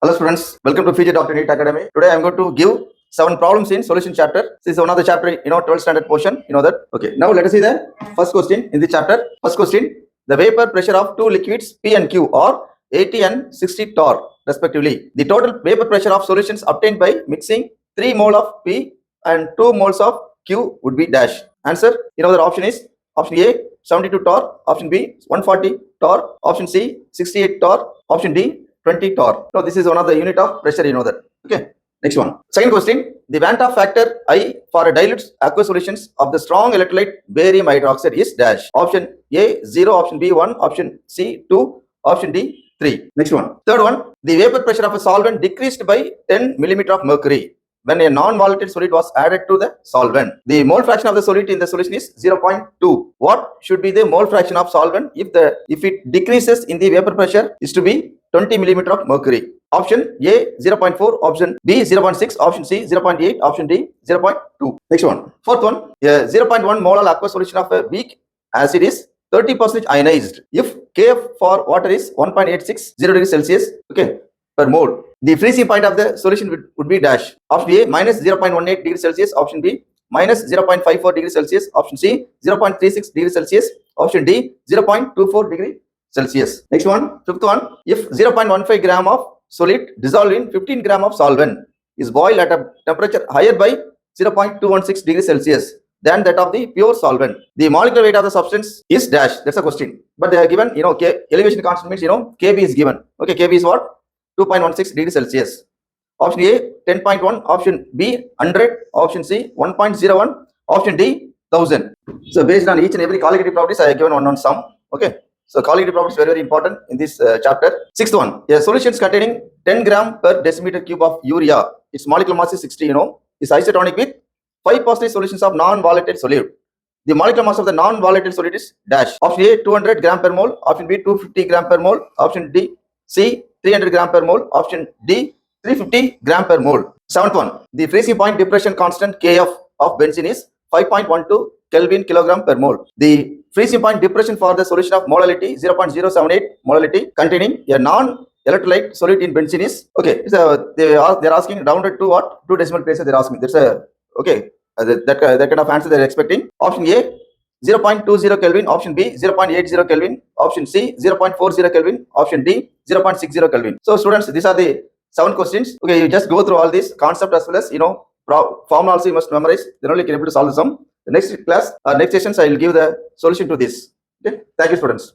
Hello students, welcome to Future Doctor Neet Academy. Today I am going to give 7 problems in solution chapter. This is one of the chapter, 12th standard portion, that. Okay, now let us see the first question in the chapter. First question, the vapor pressure of two liquids P and Q are 80 and 60 torr respectively. The total vapor pressure of solutions obtained by mixing 3 mole of P and 2 moles of Q would be dash. Answer, the option is option A 72 torr, option B 140 torr, option C 68 torr, option D 20 torr. No, this is one of the unit of pressure, that. Okay. Next one. Second question. The Van 't Hoff factor I for a dilute aqueous solutions of the strong electrolyte barium hydroxide is dash. Option A 0, option B 1, option C 2, option D 3. Next one. Third one. The vapor pressure of a solvent decreased by 10 millimeter of mercury when a non-volatile solid was added to the solvent. The mole fraction of the solid in the solution is 0.2. What should be the mole fraction of solvent if it decreases in the vapor pressure is to be 20 millimeter of mercury? Option A 0.4, option B 0.6, option C 0.8, option D 0.2. Next one. Fourth one. A 0.1 molar aqueous solution of a weak acid is 30% ionized if Kf for water is 1.860 degrees Celsius, per mole. The freezing point of the solution would be dash. Option A minus 0.18 degrees Celsius, option B minus 0.54 degrees Celsius, option C 0.36 degrees Celsius, option D 0.24 degree Celsius. Next one, fifth one. If 0.15 gram of solid dissolved in 15 gram of solvent is boiled at a temperature higher by 0.216 degrees Celsius than that of the pure solvent, the molecular weight of the substance is dash. That's a question. But they are given, elevation constant means, Kb is given. Okay, Kb is what? 2.16 degrees Celsius. Option A 10.1, option B 100, option C 1.01, option D 1000. So based on each and every colligative properties, I have given one on sum. Okay. So colligative properties very, very important in this chapter. Sixth one, a solution containing 10 gram per decimeter cube of urea, its molecular mass is 60, is isotonic with 5 positive solutions of non-volatile solute. The molecular mass of the non-volatile solute is dash. Option A 200 gram per mole, option B 250 gram per mole, option D C 300 gram per mole, option D 350 gram per mole. Seventh one, the freezing point depression constant Kf of benzene is 5.12 Kelvin kilogram per mole. The freezing point depression for the solution of molality 0.078 molality containing a non-electrolyte solid in benzene is, so they're asking rounded to what? 2 decimal places they're asking. That's a, that kind of answer they're expecting. Option A 0.20 Kelvin, option B 0.80 Kelvin, option C 0.40 Kelvin, option D 0.60 Kelvin. So students, these are the 7 questions. Okay, you just go through all this concept as well as, formula also you must memorize, then only you can able to solve the sum. The next class, next sessions I will give the solution to this. Okay, thank you students.